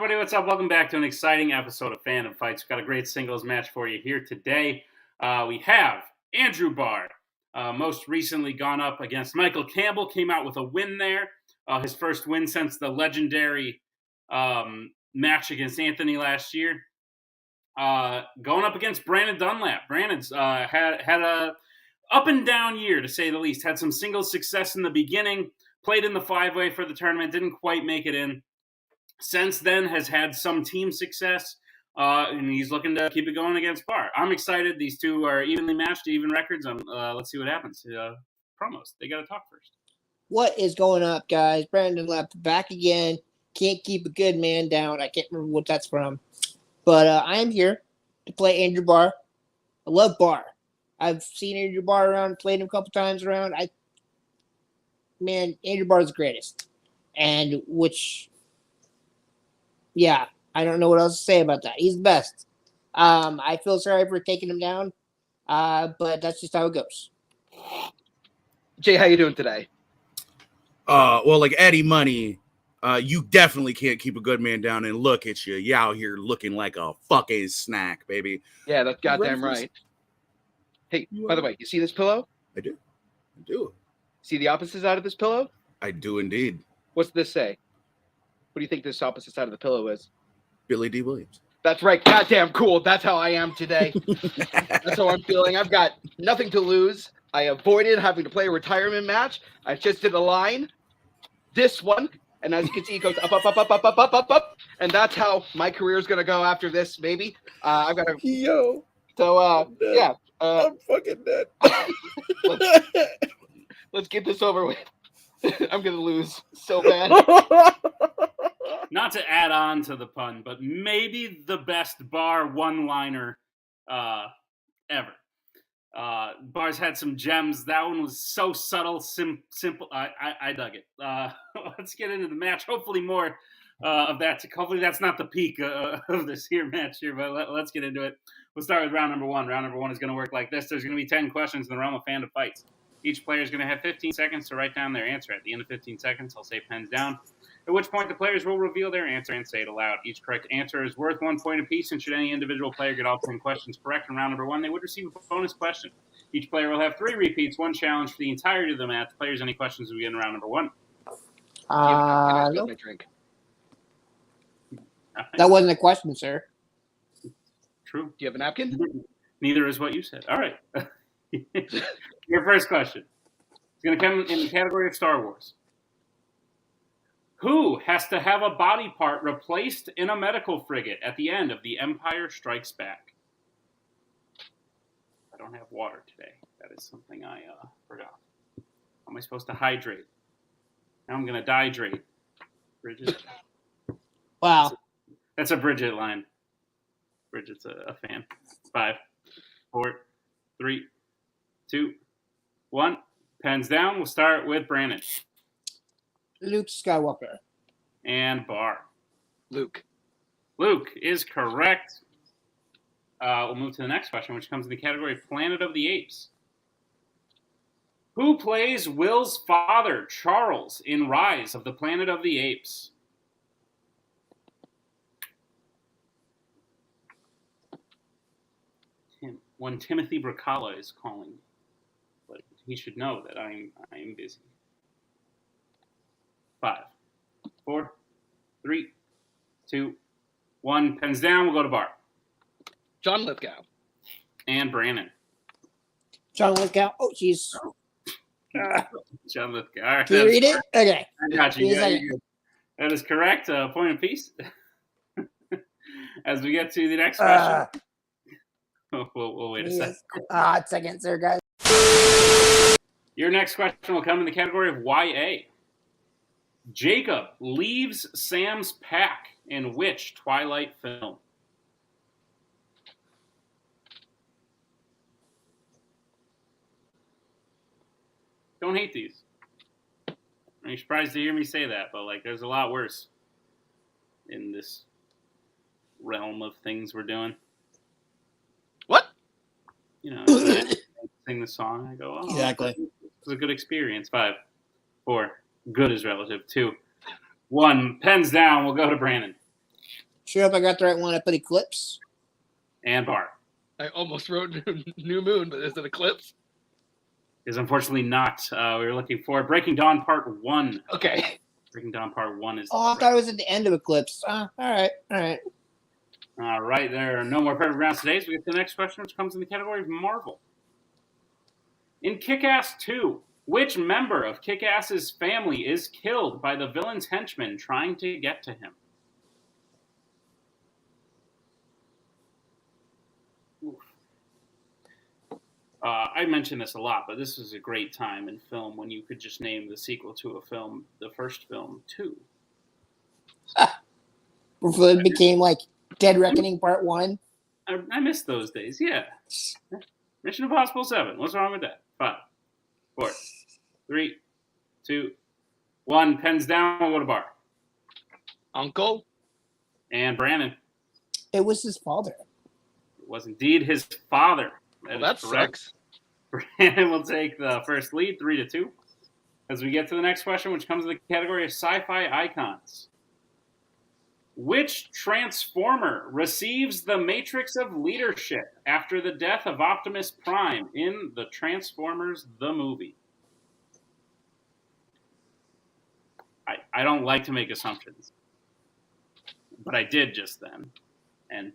everybody, what's up? Welcome back to an exciting episode of Fandom Fights. We've got a great singles match for you here today. We have Andrew Barr, most recently gone up against Michael Campbell, came out with a win there. His first win since the legendary match against Anthony last year. Going up against Brannon Dunlap. Brannon's had a up and down year, to say the least. Had some singles success in the beginning, played in the five-way for the tournament, didn't quite make it in. Since then, has had some team success, and he's looking to keep it going against Barr. I'm excited. These two are evenly matched, even records. Let's see what happens. Promos. They got to talk first. What is going up, guys? Brandon left back again. Can't keep a good man down. I can't remember what that's from. But I am here to play Andrew Barr. I love Barr. I've seen Andrew Barr around, played him a couple times around. Andrew Barr is the greatest. Yeah, I don't know what else to say about that. He's the best. I feel sorry for taking him down, but that's just how it goes. Jay, how you doing today? Well, like Eddie Money, you definitely can't keep a good man down, and look at you. You out here looking like a fucking snack, baby. Yeah, that's goddamn right. Hey, by the way, you see this pillow? I do. See the opposite side of this pillow? I do indeed. What's this say? What do you think this opposite side of the pillow is? Billy D. Williams. That's right. Goddamn cool. That's how I am today. That's how I'm feeling. I've got nothing to lose. I avoided having to play a retirement match. I just did a line. This one. And as you can see, it goes up, up, up, up, up, up, up, up, up. And that's how my career is going to go after this, maybe. I've got to... Yo. So, yeah. I'm fucking dead. Let's get this over with. I'm going to lose so bad. Not to add on to the pun, but maybe the best Barr one-liner ever. Barr's had some gems. That one was so subtle, simple. I dug it. Let's get into the match. Hopefully more of that. Hopefully that's not the peak of this here match here, but let's get into it. We'll start with round number one. Round number one is going to work like this. There's going to be 10 questions in the realm of Fandom Fights. Each player is going to have 15 seconds to write down their answer. At the end of 15 seconds, I'll say pens down, at which point the players will reveal their answer and say it aloud. Each correct answer is worth 1 point apiece, and should any individual player get all 10 questions correct in round number one, they would receive a bonus question. Each player will have 3 repeats, 1 challenge for the entirety of the match. Players, any questions will be in round number one? No. My drink. That wasn't a question, sir. True. Do you have a napkin? Neither is what you said. All right. Your first question. It's going to come in the category of Star Wars. Who has to have a body part replaced in a medical frigate at the end of The Empire Strikes Back? I don't have water today. That is something I forgot. How am I supposed to hydrate? Now I'm going to dihydrate. Bridget. Wow. That's a Bridget line. Bridget's a fan. 5, 4, 3, 2, 1. Pens down. We'll start with Brannon. Luke Skywalker. And Barr. Luke. Luke is correct. We'll move to the next question, which comes in the category of Planet of the Apes. Who plays Will's father, Charles, in Rise of the Planet of the Apes? When Timothy Bracala is calling, but he should know that I am busy. 5, 4, 3, 2, 1. Pens down. We'll go to Barr. John Lithgow. And Brannon. John Lithgow. Oh, jeez. John Lithgow. All right, Can you read it? Okay. I got you. That is correct. Point apiece. As we get to the next question. We'll wait a second. Second, sir, guys. Your next question will come in the category of YA. Jacob leaves Sam's pack in which Twilight film? Don't hate these. You're surprised to hear me say that, but there's a lot worse in this realm of things we're doing. What? I sing the song. I go, exactly. It was a good experience. 5, 4. Good is relative. 2, 1. Pens down. We'll go to Brannon. Sure hope I got the right one. I put Eclipse. And Barr. I almost wrote New Moon, but is it Eclipse? Is unfortunately not. We were looking for Breaking Dawn Part 1. Okay. Breaking Dawn Part 1 is. Oh, I thought it was at the end of Eclipse. All right. All right, there are no more perfect rounds today, so we get to the next question, which comes in the category of Marvel. In Kick-Ass 2, which member of Kick-Ass's family is killed by the villain's henchmen trying to get to him? I mentioned this a lot, but this was a great time in film when you could just name the sequel to a film, the first film, 2. Before it became like Dead Reckoning Part 1. I missed those days, yeah. Mission Impossible 7. What's wrong with that? 5, 4, 3, 2, 1. Pens down. We'll go to Barr. Uncle? And Brannon. It was his father. It was indeed his father. That sucks. Brannon will take the first lead, 3-2. As we get to the next question, which comes in the category of sci-fi icons. Which Transformer receives the Matrix of Leadership after the death of Optimus Prime in the Transformers the movie? I don't like to make assumptions, but I did just then. And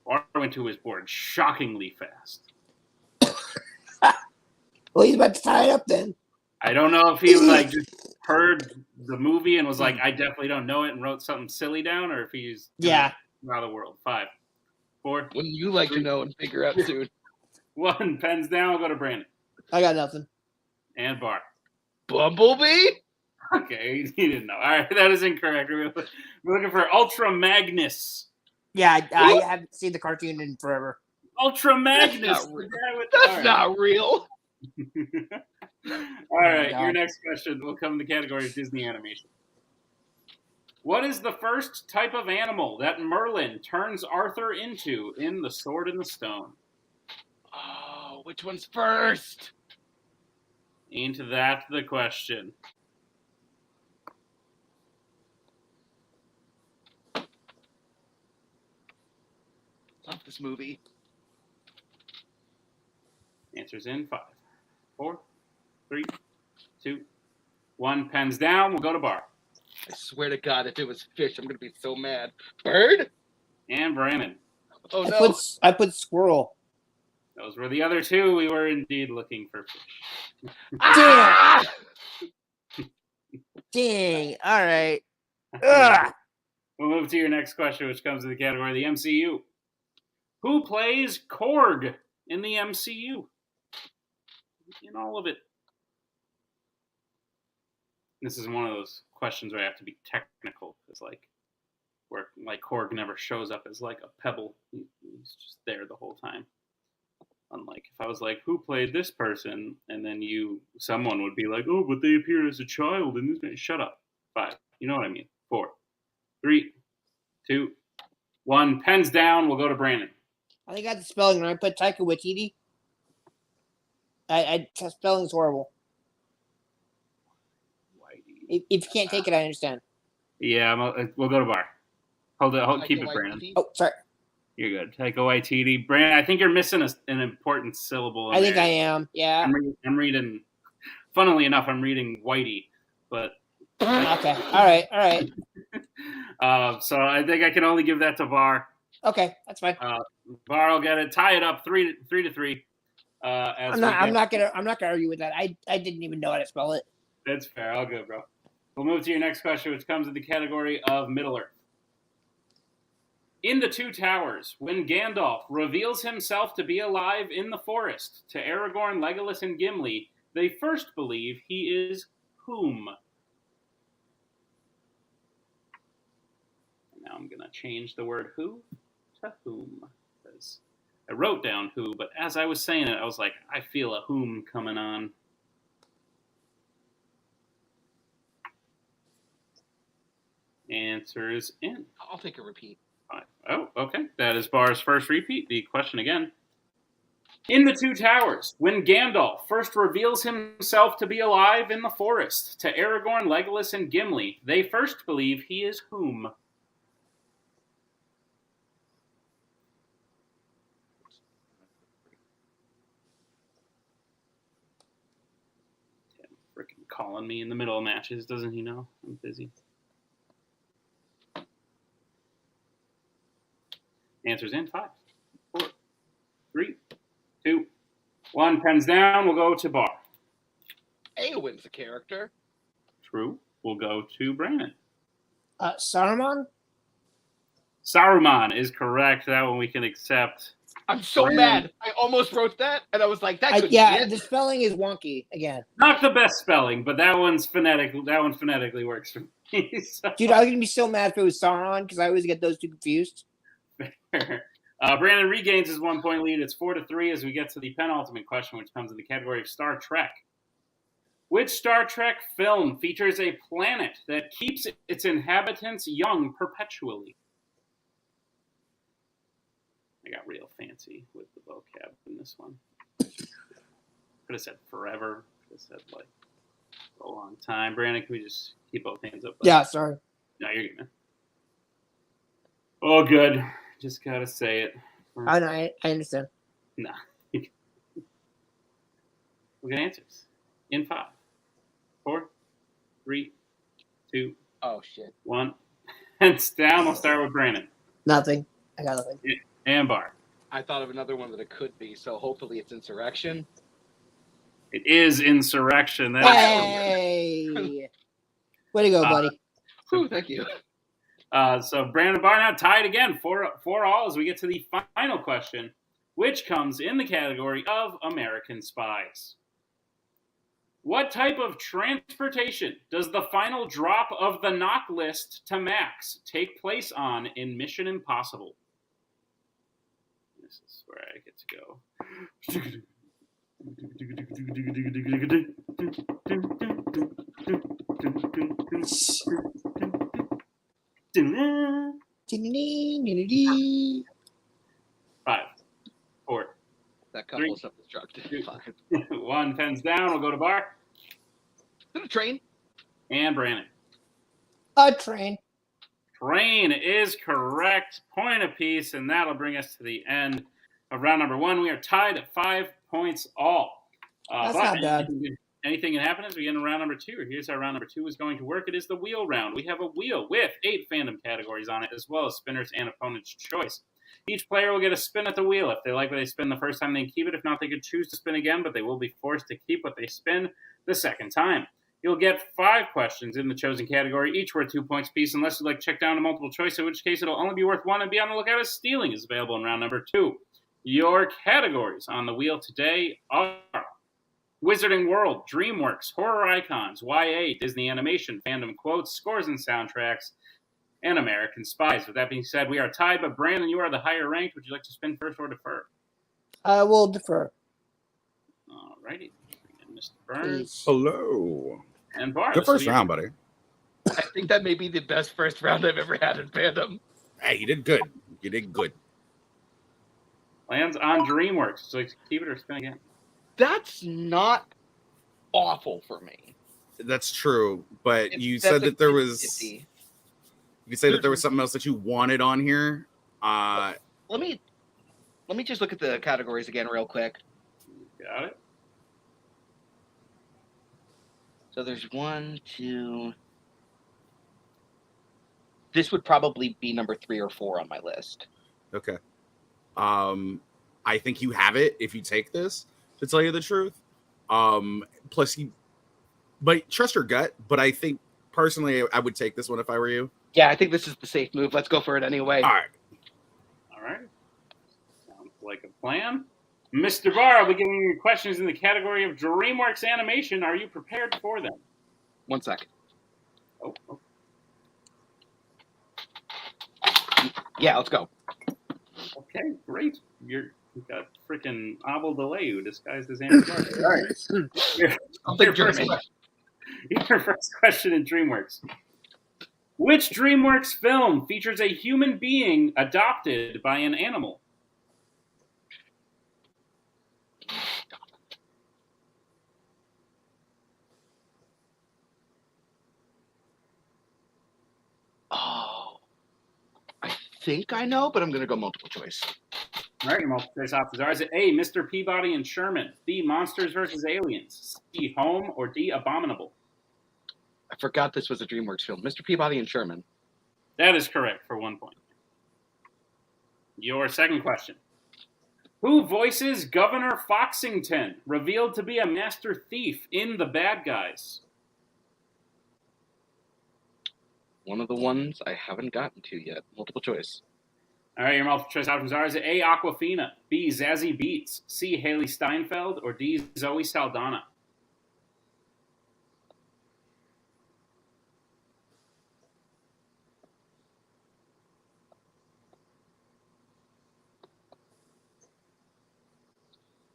Barr went to his board shockingly fast. Well, he's about to tie it up then. I don't know if he just heard the movie and was like, I definitely don't know it and wrote something silly down, or if he's out of the world. 5, 4. Wouldn't you like 3, to know and figure out soon? 1. Pens down. We'll go to Brandon. I got nothing. And Barr. Bumblebee? Okay, he didn't know. All right, that is incorrect. We're looking for Ultra Magnus. Yeah, I haven't seen the cartoon in forever. Ultra Magnus. That's not real. All right, your next question will come in the category of Disney animation. What is the first type of animal that Merlin turns Arthur into in The Sword in the Stone? Oh, which one's first? Ain't that the question? Love this movie. Answers in 5, 4, 3, 2, 1. Pens down. We'll go to Barr. I swear to God, if it was fish, I'm going to be so mad. Bird? And Brannon. Oh, no. I put squirrel. Those were the other two. We were indeed looking for fish. Ah! Dang. All right. We'll move to your next question, which comes in the category of the MCU. Who plays Korg in the MCU? In all of it. This is one of those questions where I have to be technical, because where Korg never shows up as like a pebble. He's just there the whole time. Unlike if I was like, who played this person? And then someone would be like, oh, but they appear as a child in this. Shut up. 5. You know what I mean. 4, 3, 2, 1. Pens down. We'll go to Brannon. I think I got the spelling right. I put Taika Waititi. Spelling's horrible. If you can't take it, I understand. Yeah, we'll go to Barr. Hold keep it, Brannon. Oh, sorry. You're good. Taika Waititi. Brannon, I think you're missing an important syllable. I think I am. Yeah. I'm reading. Funnily enough, I'm reading Whitey, but. Okay. All right. So I think I can only give that to Barr. Okay, that's fine. Barr will get it. Tie it up 3-3. I'm not gonna argue with that. I didn't even know how to spell it. That's fair. All good, bro. We'll move to your next question, which comes in the category of Middle Earth. In The Two Towers, when Gandalf reveals himself to be alive in the forest to Aragorn, Legolas, and Gimli, they first believe he is whom? Now I'm going to change the word who to whom. Because I wrote down who, but as I was saying it, I was like, I feel a whom coming on. Answers in. I'll take a repeat. Oh, okay. That is Barr's first repeat. The question again. In The Two Towers, when Gandalf first reveals himself to be alive in the forest to Aragorn, Legolas, and Gimli, they first believe he is whom? calling me in the middle of matches. Doesn't he know I'm busy? Answers in 5, 4, 3, 2, 1. Pens down. We'll go to Barr. Eowyn's a character. True. We'll go to Brannon. Saruman? Saruman is correct. That one we can accept. I'm so mad. I almost wrote that, and I was like, that could be Yeah, it. the spelling is wonky again. Not the best spelling, but that one phonetically works for me. So. Dude, I was gonna be so mad if it was Sauron because I always get those two confused. Brandon regains his 1 point lead. It's 4-3 as we get to the penultimate question, which comes in the category of Star Trek. Which Star Trek film features a planet that keeps its inhabitants young perpetually? I got real fancy with the vocab in this one. Could have said forever. Could have said like a long time. Brandon, can we just keep both hands up? Yeah, sorry. No, you're good, man. Oh, good. Just gotta say it. I know. I understand. Nah. We'll get answers in 5, 4, 3, 2, Oh, shit. 1. Hands down. We'll start with Brandon Nothing. I got nothing. and Barr. I thought of another one that it could be, so hopefully it's Insurrection. It is Insurrection. That Hey! Way to go, buddy. Whew, thank you. So Brandon and Barr now tied again, 4-4 as we get to the final question, which comes in the category of American Spies. What type of transportation does the final drop of the knock list to Max take place on in Mission Impossible? This is where I get to go. Five, 4, That couple 3, is self-destructive. 1. Pens down. We'll go to Barr The train. and Brandon. A train. Train is correct. Point apiece, and that'll bring us to the end of round number 1. We are tied at 5 points all. That's not bad. Anything can happen as we get into round number 2. Here's how round number 2 is going to work. It is the wheel round. We have a wheel with 8 fandom categories on it, as well as spinners and opponent's choice. Each player will get a spin at the wheel. If they like what they spin the first time, they can keep it. If not, they could choose to spin again, but they will be forced to keep what they spin the second time. You'll get 5 questions in the chosen category, each worth 2 points apiece, unless you'd like to check down a multiple choice, in which case it'll only be worth 1, and be on the lookout as stealing is available in round number 2. Your categories on the wheel today are Wizarding World, DreamWorks, Horror Icons, YA, Disney Animation, Fandom Quotes, Scores and Soundtracks, and American Spies. With that being said, we are tied, but Brandon, you are the higher ranked. Would you like to spin first or defer? I will defer. All righty. Mr. Burns. Please. Hello. And Barr. Good first round, buddy. I think that may be the best first round I've ever had in Fandom. Hey, you did good. You did good. Lands on DreamWorks. So keep it or spin again. That's not awful for me. That's true, but you That's said a that there 50-50. was. You say that there was something else that you wanted on here. Let me just look at the categories again real quick. Got it. So there's 1, 2. This would probably be number 3 or 4 on my list. Okay. I think you have it if you take this, to tell you the truth. Plus, but trust your gut. But I think personally, I would take this one if I were you. Yeah, I think this is the safe move. Let's go for it anyway. All right. All right. Sounds like a plan. Mr. Barr, I'll be giving you questions in the category of DreamWorks Animation. Are you prepared for them? 1 second. Oh. Yeah, let's go. Okay, great. You've got freaking Abel Delay who disguised as Andrew Barr. All right. Your first question in DreamWorks. Which DreamWorks film features a human being adopted by an animal? Oh, I think I know, but I'm going to go multiple choice. All right, your multiple choice options are: is it A, Mr. Peabody and Sherman, B, Monsters vs. Aliens, C, Home, or D, Abominable? forgot this was a DreamWorks film. Mr. Peabody and Sherman. That is correct for 1 point. Your second question. Who voices Governor Foxington, revealed to be a master thief in The Bad Guys? One of the ones I haven't gotten to yet. Multiple choice. All right, your multiple choice options are: is it A, Aquafina, B, Zazie Beetz, C, Haley Steinfeld, or D, Zoe Saldana?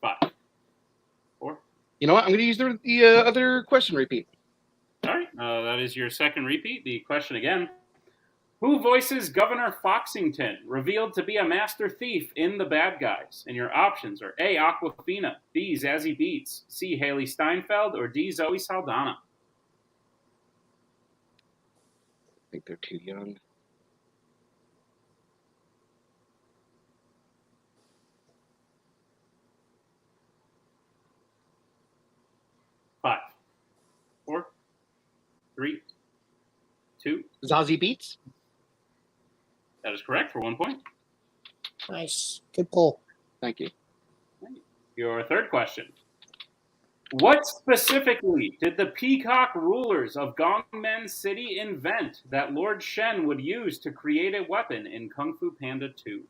Five, four. You know what? I'm going to use the other question repeat. All right, that is your second repeat. The question again. Who voices Governor Foxington, revealed to be a master thief in The Bad Guys? And your options are A, Aquafina, B, Zazie Beetz, C, Haley Steinfeld, or D, Zoe Saldana. I think they're too young. Five, four, three, two. Zazie Beetz? That is correct for 1 point. Nice. Good pull. Thank you. Your third question. What specifically did the peacock rulers of Gongmen City invent that Lord Shen would use to create a weapon in Kung Fu Panda 2?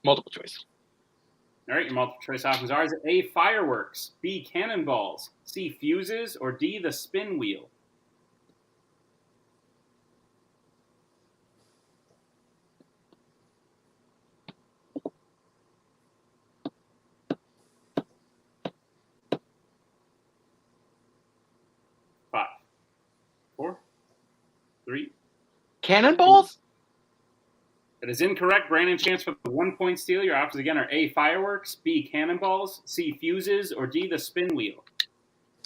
Multiple choice. All right, your multiple choice options are: is it A, fireworks, B, cannonballs, C, fuses, or D, the spin wheel? Five, four, three. Cannonballs? That is incorrect. Brannon, chance for the 1 point steal. Your options again are A, fireworks, B, cannonballs, C, fuses, or D, the spin wheel.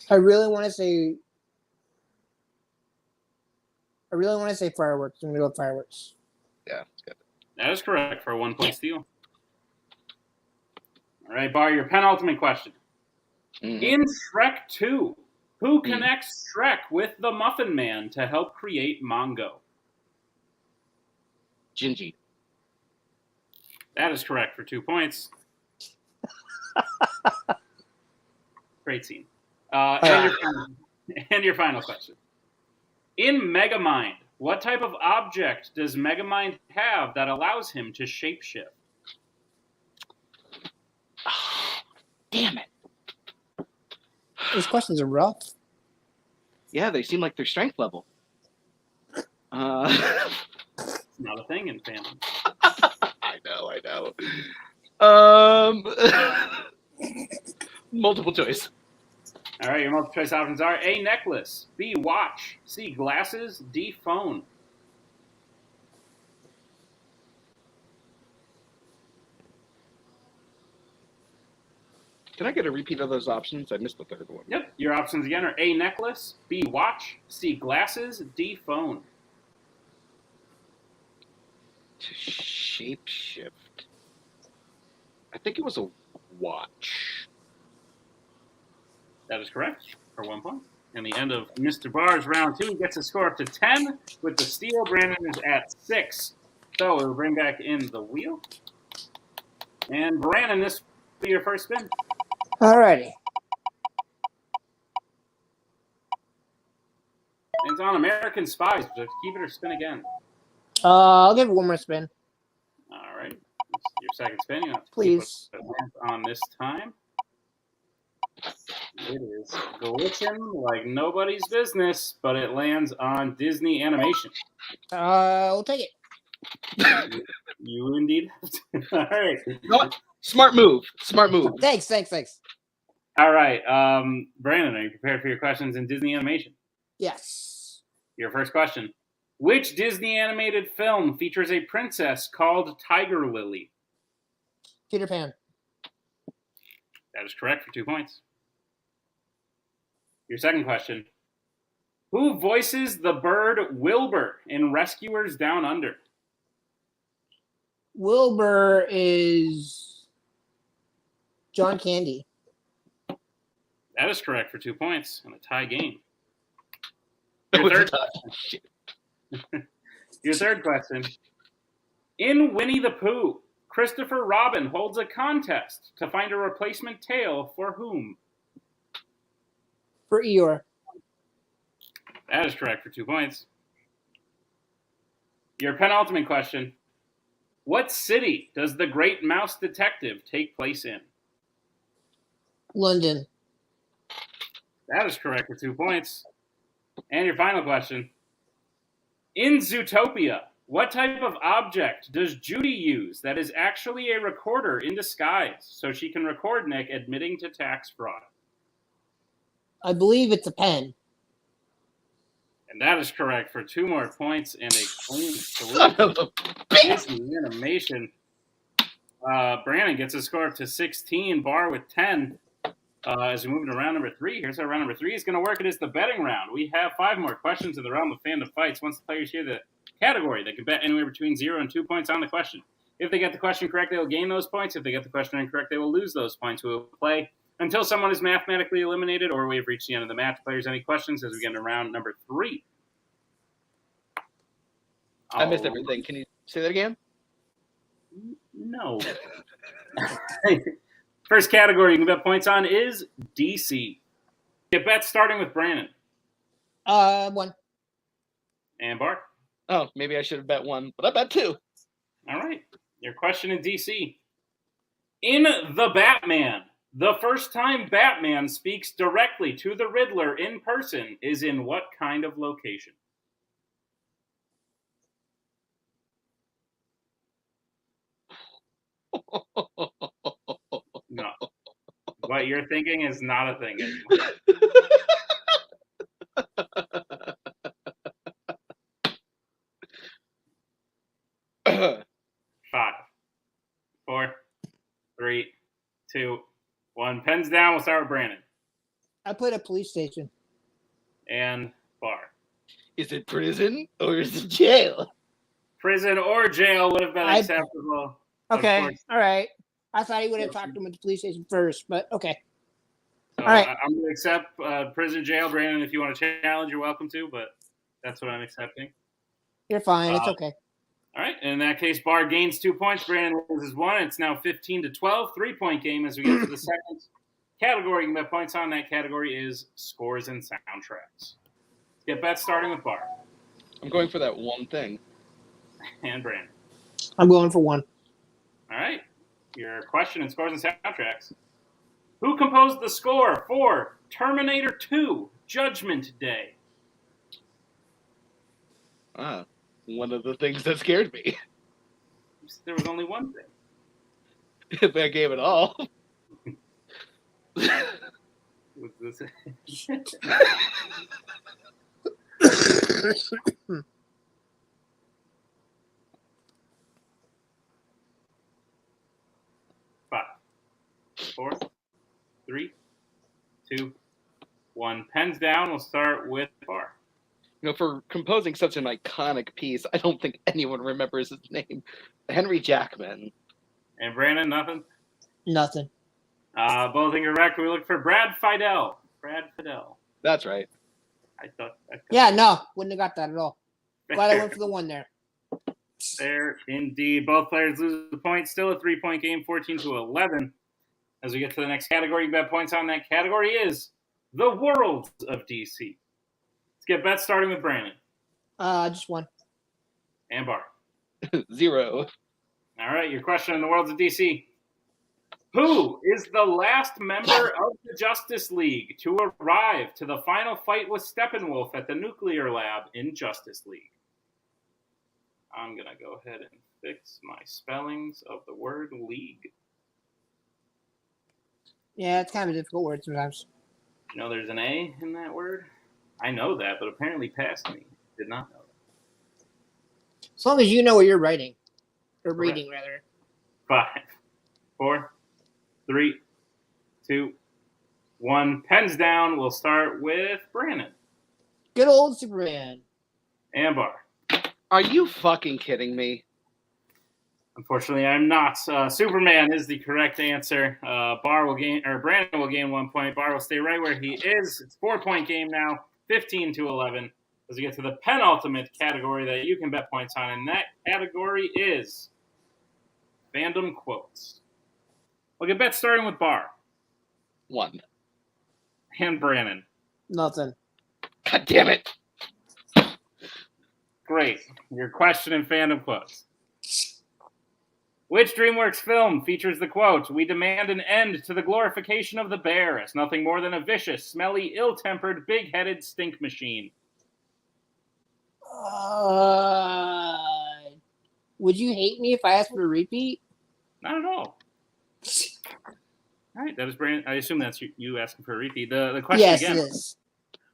I really want to say fireworks. I'm gonna go with fireworks. Yeah, it's good. That is correct for a 1 point steal. All right, Barr, your penultimate question. Mm-hmm. In Shrek 2, who connects Shrek with the Muffin Man to help create Mongo? Gingy. That is correct for 2 points. Great scene. And your final question. In Megamind, what type of object does Megamind have that allows him to shapeshift? Damn it. These questions are rough. Yeah, they seem like they're strength level. It's not a thing in fandom. I know. Multiple choice. All right, your multiple choice options are A, necklace, B, watch, C, glasses, D, phone. Can I get a repeat of those options? I missed the third one. Yep, your options again are A, necklace, B, watch, C, glasses, D, phone. To shapeshift. I think it was a watch. That is correct for 1 point. And the end of Mr. Barr's round 2 gets a score up to 10 with the steal. Brannon is at 6. So we'll bring back in the wheel. And Brannon, this will be your first spin. Alrighty. And it's on American Spies. So keep it or spin again. I'll give it one more spin. All right. This is your second spin. You have to Please. keep it on this time. It is glitching like nobody's business, but it lands on Disney Animation. We'll take it. You indeed have to. All right. No, smart move. Thanks. All right. Brandon, are you prepared for your questions in Disney Animation? Yes. Your first question. Which Disney animated film features a princess called Tiger Lily? Peter Pan. That is correct for 2 points. Your second question. Who voices the bird Wilbur in Rescuers Down Under? Wilbur is John Candy. That is correct for 2 points in a tie game. That Your was a third, tie. Shit. your third question. In Winnie the Pooh, Christopher Robin holds a contest to find a replacement tail for whom? For Eeyore. That is correct for 2 points. Your penultimate question. What city does the Great Mouse Detective take place in? London. That is correct for 2 points. And your final question. In Zootopia, what type of object does Judy use that is actually a recorder in disguise so she can record Nick admitting to tax fraud? I believe it's a pen. And that is correct for 2 more points and a clean Son sweep. of a bitch. Disney Animation. Brannon gets a score up to 16. Barr with 10. As we move to round number 3, here's how round number 3 is going to work. It is the betting round. We have 5 more questions in the realm of Fandom fights. Once the players hear the category, they can bet anywhere between 0 and 2 points on the question. If they get the question correct, they will gain those points. If they get the question incorrect, they will lose those points. We will play until someone is mathematically eliminated or we've reached the end of the match. Players, any questions as we get into round number 3? I missed everything. Can you say that again? No. First category you can bet points on is DC. Get bets starting with Brannon. 1. And Bart. Oh, maybe I should have bet 1, but I bet 2. All right. Your question in DC. In The Batman, the first time Batman speaks directly to the Riddler in person is in what kind of location? No. What you're thinking is not a thing anymore. 5, 4, 3, 2, 1. Pens down. We'll start with Brannon. I put a police station. And Barr. Is it prison or is it jail? Prison or jail would have been acceptable. Okay. All right. I thought he would have talked to him at the police station first, but okay. So all right. I'm going to accept prison, jail. Brandon, if you want to challenge, you're welcome to, but that's what I'm accepting. You're fine. It's okay. All right. In that case, Barr gains 2 points. Brandon loses 1. It's now 15-12, 3-point game as we get to the second category. You can bet points on. That category is scores and soundtracks. Get bets starting with Barr. I'm going for that one thing. And Brandon. I'm going for 1. All right. Your question in scores and soundtracks. Who composed the score for Terminator 2 Judgment Day? One of the things that scared me. There was only one thing. If I gave it all. Was this 5, 4, 3, 2, 1. Pens down. We'll start with Barr. For composing such an iconic piece, I don't think anyone remembers his name. Henry Jackman. And Brandon, nothing? Nothing. Both incorrect. We look for Brad Fidel. Brad Fidel. That's right. I thought. Yeah, no. Wouldn't have got that at all. Glad I went for the 1 there. There, indeed. Both players lose the point. Still a 3-point game, 14-11. As we get to the next category, you bet points on. That category is the world of DC. Let's get bets starting with Brandon. Just 1. And Barr. 0. All right, your question in the world of DC. Who is the last member of the Justice League to arrive to the final fight with Steppenwolf at the nuclear lab in Justice League? I'm going to go ahead and fix my spellings of the word league. Yeah, it's kind of a difficult word sometimes. You know there's an A in that word? I know that, but apparently past me did not know that. As long as you know what you're writing. Or reading, rather. 5, 4, 3, 2, 1. Pens down. We'll start with Brannon. Good old Superman. And Barr. Are you fucking kidding me? Unfortunately, I'm not. Superman is the correct answer. Brandon will gain 1 point. Barr will stay right where he is. It's 4-point game now, 15-11. As we get to the penultimate category that you can bet points on, and that category is fandom quotes. We'll get bets starting with Barr. 1. And Brannon. Nothing. God damn it. Great. Your question in fandom quotes. Which DreamWorks film features the quote, "We demand an end to the glorification of the bear as nothing more than a vicious, smelly, ill-tempered, big-headed stink machine"? Would you hate me if I asked for a repeat? Not at all. All right, that was Brandon. I assume that's you asking for a repeat. The question Yes, again. it is.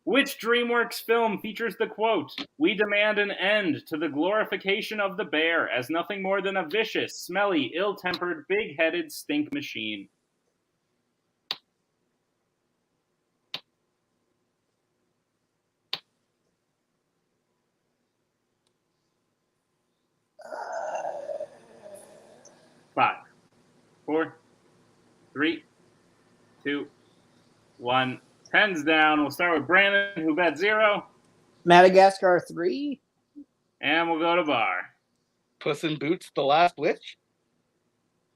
Which DreamWorks film features the quote, "We demand an end to the glorification of the bear as nothing more than a vicious, smelly, ill-tempered, big-headed stink machine"? Five, 4, 3, 2, 1. 10's down. We'll start with Brandon, who bet 0. Madagascar 3? And we'll go to Barr. Puss in Boots, The Last Witch?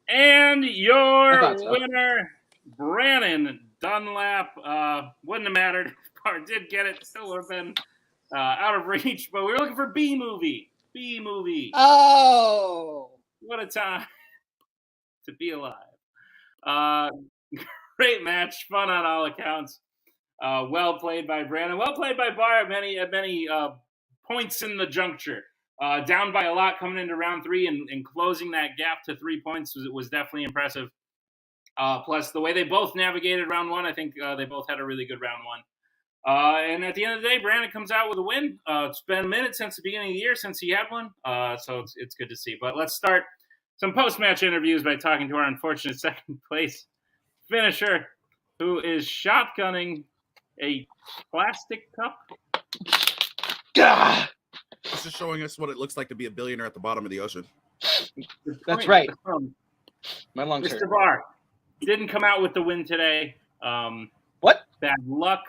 And your I thought so. winner, Brannon Dunlap. Wouldn't have mattered. Barr did get it. Still would have been out of reach. But we were looking for B movie. B movie. Oh! What a time to be alive. Great match. Fun on all accounts. Well played by Brannon. Well played by Barr at many points in the juncture. Down by a lot coming into round 3 and closing that gap to 3 points was definitely impressive. Plus, the way they both navigated round 1, I think they both had a really good round 1. And at the end of the day, Brannon comes out with a win. It's been a minute since the beginning of the year since he had one, so it's good to see. But let's start some post-match interviews by talking to our unfortunate second place finisher, who is shotgunning a plastic cup. Gah! This is showing us what it looks like to be a billionaire at the bottom of the ocean. That's right. My lungs Mr. hurt. Barr didn't come out with the win today. What? Bad luck.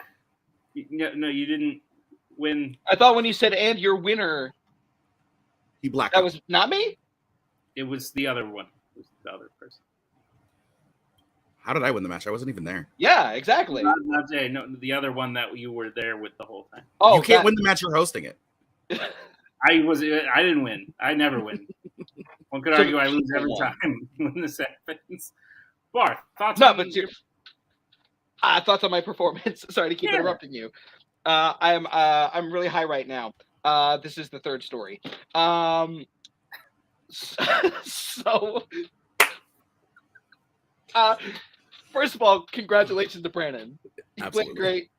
No, you didn't win. I thought when you said "and your winner," He blacked that out. was not me? It was the other one. It was the other person. How did I win the match? I wasn't even there. Yeah, exactly. Not Jay. No, the other one that you were there with the whole time. Oh, You can't win the match, you're hosting it. I didn't win. I never win. One could argue I lose every time when this happens. Barr, thoughts? No, on but thoughts on my performance. Sorry to keep interrupting you. I'm really high right now. This is the third story. First of all, congratulations to Brannon. He played great.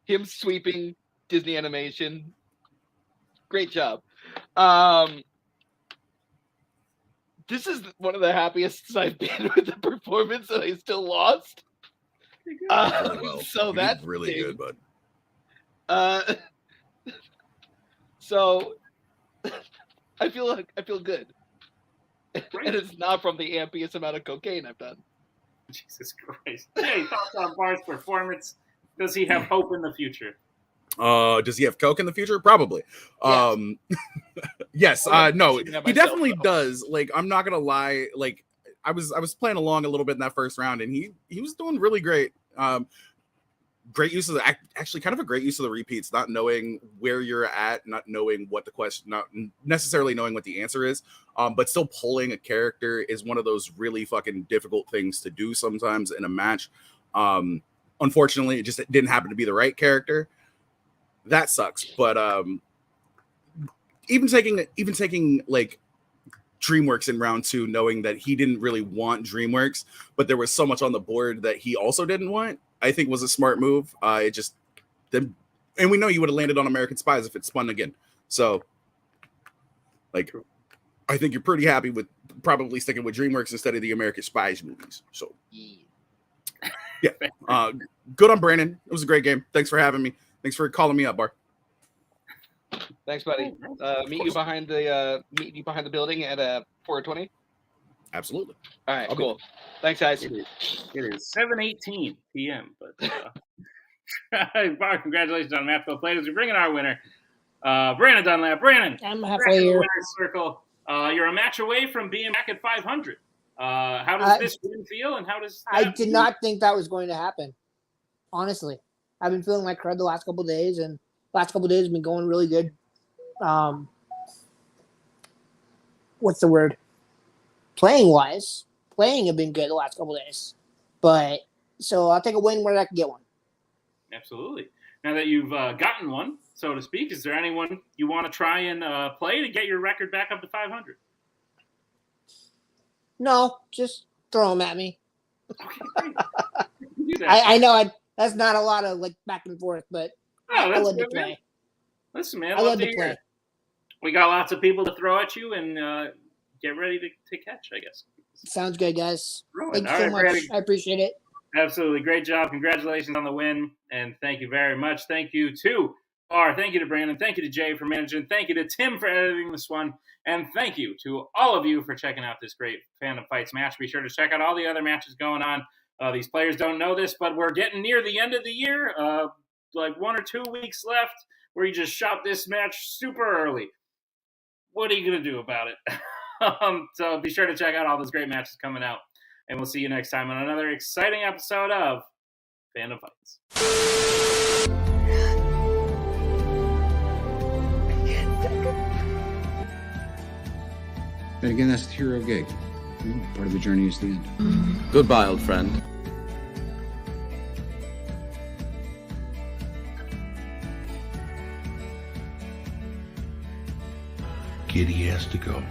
Him sweeping Disney animation. Great job. This is one of the happiest I've been with the performance, and I still lost. So that's really good, bud. So I feel good. And it's not from the ampiest amount of cocaine I've done. Jesus Christ. Hey, thoughts on Barr's performance? Does he have hope in the future? Does he have coke in the future? Probably. Yes. No, he definitely does. Like, I'm not gonna lie. Like, I was playing along a little bit in that first round, and he was doing really great. Great use of actually kind of a great use of the repeats, not knowing where you're at, not knowing what the question, not necessarily knowing what the answer is, but still pulling a character is one of those really fucking difficult things to do sometimes in a match. Unfortunately, it just didn't happen to be the right character. That sucks. But even taking like DreamWorks in round 2, knowing that he didn't really want DreamWorks, but there was so much on the board that he also didn't want, I think was a smart move. And we know you would have landed on American Spies if it spun again. So, like, I think you're pretty happy with probably sticking with DreamWorks instead of the American Spies movies. So, yeah. Good on Brandon. It was a great game. Thanks for having me. Thanks for calling me up, Barr. Thanks, buddy. Meet you behind the building at 4:20. Absolutely. All right, I'll be cool. Thanks, guys. It is 7:18 p.m. But Barr, congratulations on match well played as we bring in our winner, Brannon Dunlap. Brannon, I'm halfway here. Winner's circle. You're a match away from being back at 500. How does this win feel, and how does I did not think that was going to happen. Honestly, I've been feeling like crud the last couple of days, and last couple of days have been going really good. What's the word? Playing have been good the last couple of days. But so I'll take a win where I can get one. Absolutely. Now that you've gotten one, so to speak, is there anyone you want to try and play to get your record back up to 500? No, just throw them at me. Okay, do that. I know that's not a lot of like back and forth, but I that's love to good, man. play. Listen, man, I love to hear play. it. We got lots of people to throw at you, and get ready to catch, I guess. Sounds good, guys. Throw it. Thank you All so right, much. Brady. I appreciate it. Absolutely. Great job. Congratulations on the win. And thank you very much. Thank you to Barr. Thank you to Brandon. Thank you to Jay for managing. Thank you to Tim for editing this one. And thank you to all of you for checking out this great Fandom Fights match. Be sure to check out all the other matches going on. These players don't know this, but we're getting near the end of the year. Like 1 or 2 weeks left where you just shot this match super early. What are you going to do about it? So be sure to check out all those great matches coming out. And we'll see you next time on another exciting episode of Fandom Fights. And again, that's the hero gig. Part of the journey is the end. Goodbye, old friend. Kitty has to go.